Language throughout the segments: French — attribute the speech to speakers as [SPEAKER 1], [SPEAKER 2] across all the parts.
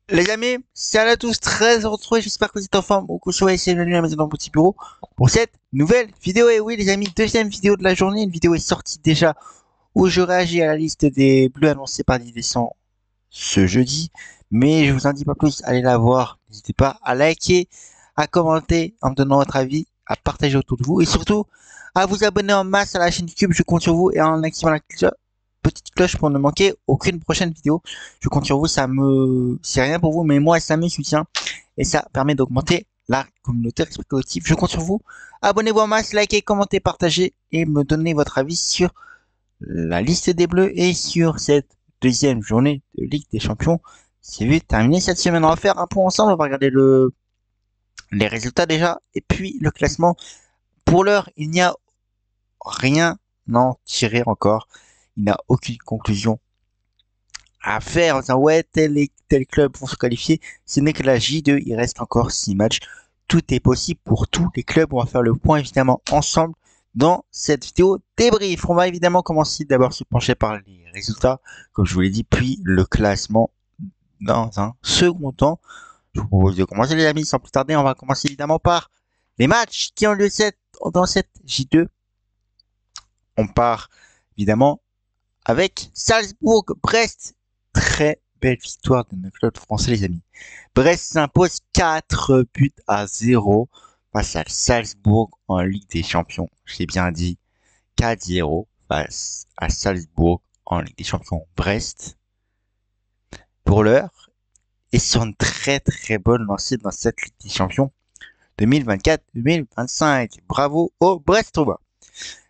[SPEAKER 1] Les amis, salut à tous, très heureux de vous retrouver, j'espère que vous êtes en forme ou que vous soyez bienvenue à la maison dans mon petit bureau pour cette nouvelle vidéo. Et oui les amis, deuxième vidéo de la journée, une vidéo est sortie déjà où je réagis à la liste des bleus annoncés par Didier Deschamps ce jeudi. Mais je vous en dis pas plus, allez la voir, n'hésitez pas à liker, à commenter en me donnant votre avis, à partager autour de vous et surtout à vous abonner en masse à la chaîne YouTube, je compte sur vous et en activant la petite cloche pour ne manquer aucune prochaine vidéo. Je compte sur vous, c'est rien pour vous, mais moi, ça me soutient et ça permet d'augmenter la communauté respective. Je compte sur vous. Abonnez-vous en masse, likez, commentez, partagez et me donnez votre avis sur la liste des Bleus et sur cette deuxième journée de Ligue des Champions. C'est vite terminé cette semaine. On va faire un point ensemble. On va regarder les résultats déjà et puis le classement. Pour l'heure, il n'y a rien à tirer encore. Il n'y a aucune conclusion à faire en disant ouais tel et tel club vont se qualifier. Ce n'est que la J2, il reste encore 6 matchs. Tout est possible pour tous les clubs. On va faire le point évidemment ensemble dans cette vidéo débrief. On va évidemment commencer d'abord se pencher par les résultats, comme je vous l'ai dit, puis le classement dans un second temps. Je vous propose de commencer les amis sans plus tarder. On va commencer évidemment par les matchs qui ont lieu dans cette J2. On part évidemment avec Salzbourg-Brest. Très belle victoire de notre club français, les amis. Brest s'impose 4 buts à 0 face à Salzbourg en Ligue des Champions. J'ai bien dit 4-0 face à Salzbourg en Ligue des Champions. Brest, pour l'heure, est sur une très très bonne lancée dans cette Ligue des Champions 2024-2025. Bravo aux Brestois.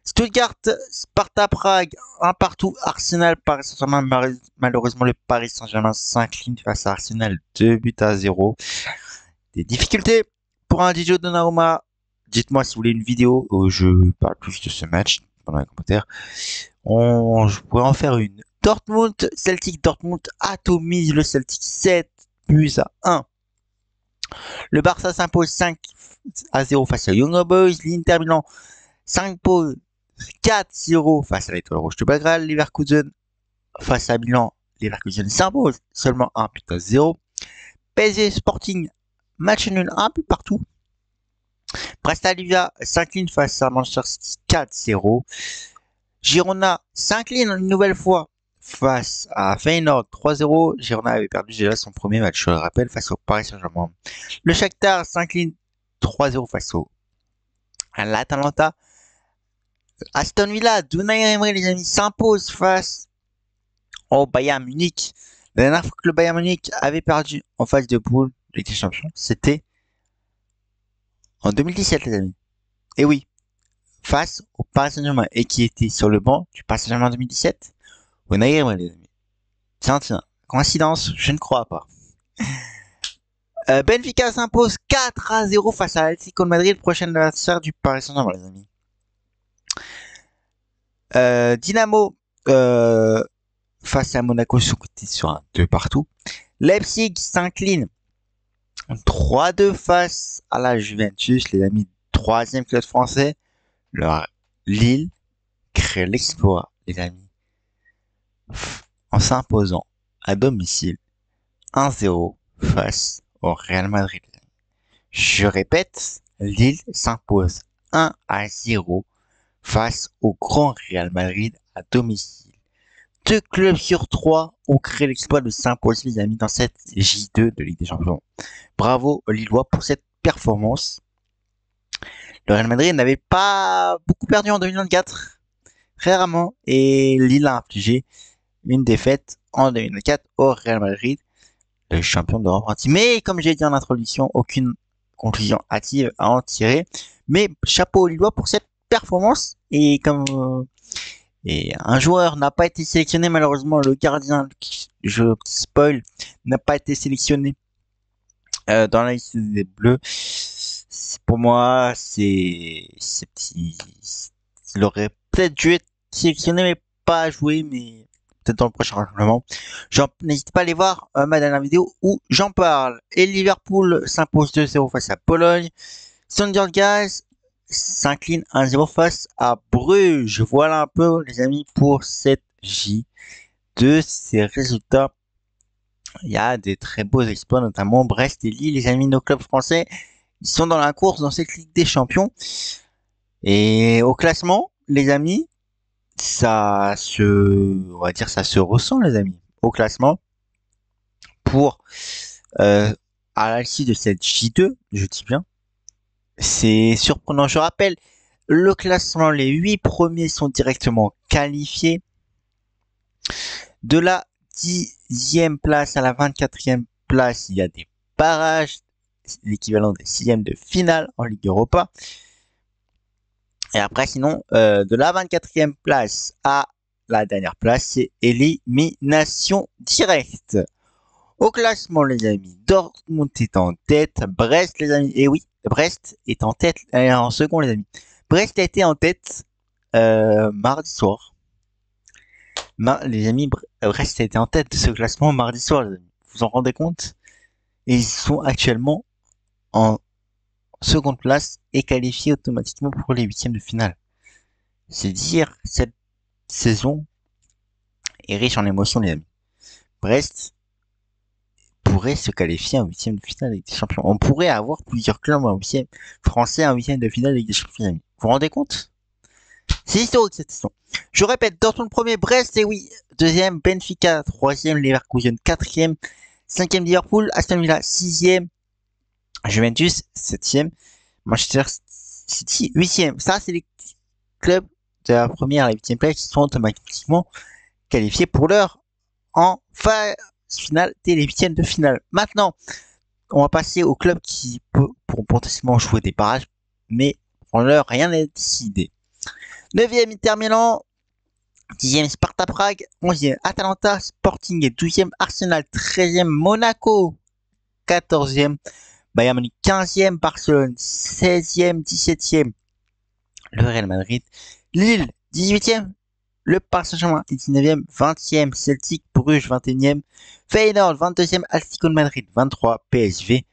[SPEAKER 1] Stuttgart, Sparta Prague, un partout. Arsenal, Paris Saint-Germain. Malheureusement, le Paris Saint-Germain s'incline face à Arsenal 2 buts à 0. Des difficultés pour un DJ Donnarumma. Dites-moi si vous voulez une vidéo où je parle plus de ce match pendant les commentaires. Je pourrais en faire une. Dortmund, Celtic Dortmund atomise le Celtic 7 buts à 1. Le Barça s'impose 5 à 0 face à Young Boys. L'Inter Milan s'impose 4-0 face à l'Étoile Rouge de Belgrade. Leverkusen face à Milan. Leverkusen s'impose seulement 1 but à 0. PSG Sporting, match nul, un but partout. Brest Olivia s'incline face à Manchester City 4-0. Girona s'incline une nouvelle fois face à Feyenoord 3-0. Girona avait perdu déjà son premier match, je le rappelle, face au Paris Saint-Germain. Le Shakhtar s'incline 3-0 face à l'Atalanta. Aston Villa, d'Unai Emery, les amis, s'impose face au Bayern Munich. La dernière fois que le Bayern Munich avait perdu en phase de poule de Ligue des Champions, c'était en 2017, les amis. Et oui, face au Paris Saint-Germain et qui était sur le banc du Paris Saint-Germain en 2017, Unai Emery, les amis. Tiens, coïncidence, je ne crois pas. Benfica s'impose 4-0 face à Atlético de Madrid, prochain adversaire du Paris Saint-Germain, les amis. Dynamo face à Monaco côté sur un 2 partout. Leipzig s'incline 3-2 face à la Juventus, les amis. Troisième club français. Alors, Lille crée l'exploit, les amis, en s'imposant à domicile 1-0 face au Real Madrid. Je répète, Lille s'impose 1-0 face au grand Real Madrid à domicile. 2 clubs sur 3 ont créé l'exploit de s'imposer, les amis, dans cette J2 de Ligue des Champions. Bravo aux Lillois pour cette performance. Le Real Madrid n'avait pas beaucoup perdu en 2024, très rarement, et Lille a infligé une défaite en 2024 au Real Madrid, le champion d'Europe. Mais comme j'ai dit en introduction, aucune conclusion hâtive à en tirer. Mais chapeau aux Lillois pour cette performance. Et comme un joueur n'a pas été sélectionné, malheureusement, le gardien, je spoil, n'a pas été sélectionné dans la liste des Bleus. Pour moi, il aurait peut-être dû être sélectionné, mais pas joué, mais peut-être dans le prochain règlement. N'hésitez pas à aller voir ma dernière vidéo où j'en parle. Et Liverpool s'impose 2-0 face à Pologne. Sunderland s'incline 1-0 face à Bruges. Voilà un peu, les amis, pour cette J de ces résultats il y a des très beaux exploits, notamment Brest et Lille, les amis, nos clubs français. Ils sont dans la course dans cette Ligue des Champions. Et au classement, les amis, on va dire, ça se ressent, les amis. Au classement, pour, à l'issue de cette J2, je dis bien, c'est surprenant. Je rappelle, le classement, les 8 premiers sont directement qualifiés. De la 10e place à la 24e place, il y a des barrages, l'équivalent des 6e de finale en Ligue Europa. Et après, sinon, de la 24e place à la dernière place, c'est élimination directe. Au classement, les amis, Dortmund est en tête, Brest, les amis, et oui, Brest est en tête, en second, les amis. Brest a été en tête mardi soir. Les amis, Brest a été en tête de ce classement mardi soir, les amis. Vous vous en rendez compte? Et ils sont actuellement en seconde place et qualifiés automatiquement pour les huitièmes de finale. C'est dire, cette saison est riche en émotions, les amis. Brest pourrait se qualifier en huitième de finale avec des champions. On pourrait avoir plusieurs clubs en huitième français en huitième de finale avec des champions, les amis. Vous vous rendez compte? C'est historique cette saison. Je répète, Dortmund premier, Brest, et oui, deuxième, Benfica, troisième, Leverkusen, quatrième, cinquième, Liverpool, Aston Villa, sixième, Juventus, septième, Manchester City, huitième. Ça, c'est les clubs de la première à la huitième place qui sont automatiquement qualifiés pour l'heure en phase finale dès les huitièmes de finale. Maintenant, on va passer aux clubs qui pourront potentiellement jouer des barrages, mais pour l'heure, rien n'est décidé. 9e Inter Milan, 10e Sparta Prague, 11e Atalanta, Sporting et 12e Arsenal, 13e Monaco, 14e Bayern Munich, 15e Barcelone, 16e, 17e le Real Madrid, Lille, 18e le Paris Saint-Germain, 19e, 20e Celtic, Bruges, 21e, Feyenoord, 22e Atlético de Madrid, 23 PSV,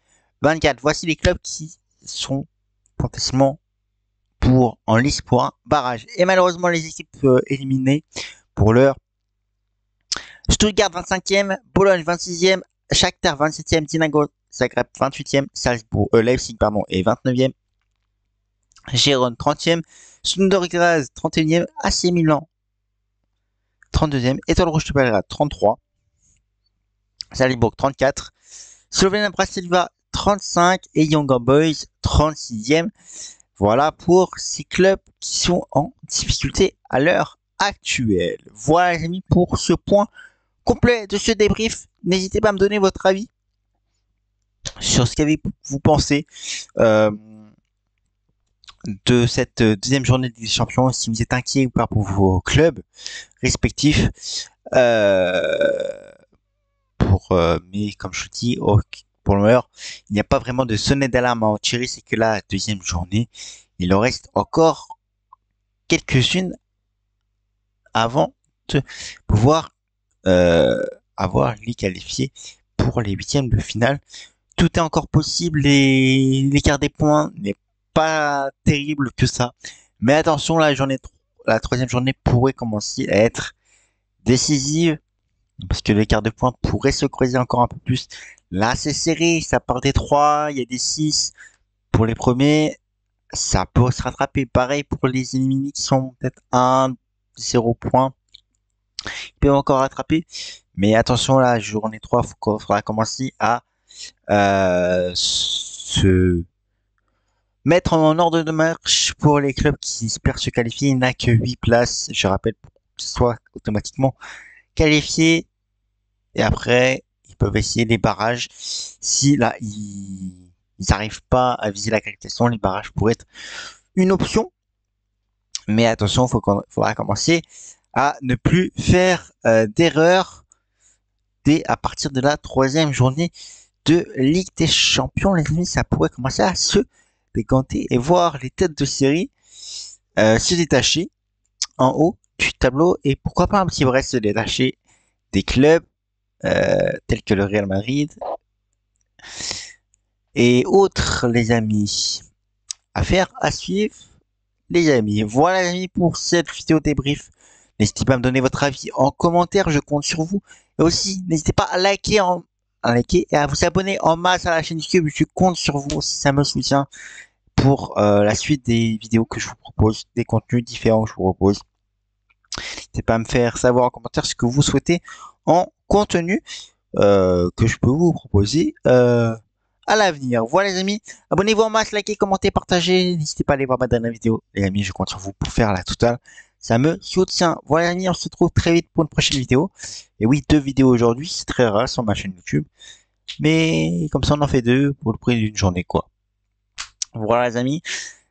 [SPEAKER 1] 24. Voici les clubs qui sont potentiellement en lice pour un barrage. Et malheureusement, les équipes éliminées pour l'heure. Stuttgart 25e, Bologne 26e, Shakhtar 27e, Dinamo Zagreb 28e, Leipzig est 29e, Gérone 30e, Sundar Graz 31e, AC Milan 32e, Étoile Rouge de Belgrade 33, Salzbourg 34, Slovenia Bratislava 35 et Young Boys 36e. Voilà pour ces clubs qui sont en difficulté à l'heure actuelle. Voilà les amis pour ce point complet de ce débrief. N'hésitez pas à me donner votre avis sur ce que vous pensez de cette deuxième journée des champions, si vous êtes inquiet ou pas pour vos clubs respectifs. Mais comme je vous dis, pour le meilleur, il n'y a pas vraiment de sonnette d'alarme à en tirer, c'est que la deuxième journée, il en reste encore quelques-unes avant de pouvoir avoir les qualifiés pour les huitièmes de finale. Tout est encore possible, l'écart des points n'est pas terrible que ça. Mais attention, la troisième journée pourrait commencer à être décisive parce que l'écart de points pourrait se creuser encore un peu plus. Là, c'est serré, ça part des 3, il y a des 6 pour les premiers. Ça peut se rattraper. Pareil pour les éliminés qui sont peut-être 1, 0 points. Ils peuvent encore rattraper. Mais attention, la journée 3, il faudra commencer à se mettre en ordre de marche pour les clubs qui espèrent se qualifier. Il n'a que 8 places, je rappelle, pour que ce soit automatiquement qualifié. Et après, ils peuvent essayer les barrages. Si là, ils n'arrivent pas à viser la qualification, les barrages pourraient être une option. Mais attention, faudra commencer à ne plus faire d'erreurs dès à partir de la troisième journée de Ligue des Champions. Les amis, ça pourrait commencer à se décanter et voir les têtes de série se détacher en haut du tableau. Et pourquoi pas un petit Brest se détacher des clubs tels que le Real Madrid et autres, les amis. Affaire à suivre, les amis. Voilà, les amis, pour cette vidéo débrief. N'hésitez pas à me donner votre avis en commentaire, je compte sur vous. Et aussi, n'hésitez pas à liker à liker et à vous abonner en masse à la chaîne YouTube. Je compte sur vous si ça me soutient pour la suite des vidéos que je vous propose, des contenus différents que je vous propose. N'hésitez pas à me faire savoir en commentaire ce que vous souhaitez en contenu que je peux vous proposer à l'avenir. Voilà les amis, abonnez-vous en masse, likez, commentez, partagez. N'hésitez pas à aller voir ma dernière vidéo. Les amis, je compte sur vous pour faire la totale. Ça me soutient. Voilà les amis, on se retrouve très vite pour une prochaine vidéo. Et oui, 2 vidéos aujourd'hui, c'est très rare sur ma chaîne YouTube. Mais comme ça, on en fait 2 pour le prix d'une journée, quoi. Voilà les amis,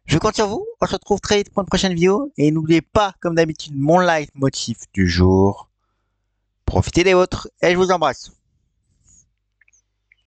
[SPEAKER 1] je compte sur vous. On se retrouve très vite pour une prochaine vidéo. Et n'oubliez pas, comme d'habitude, mon leitmotiv du jour. Profitez des vôtres et je vous embrasse.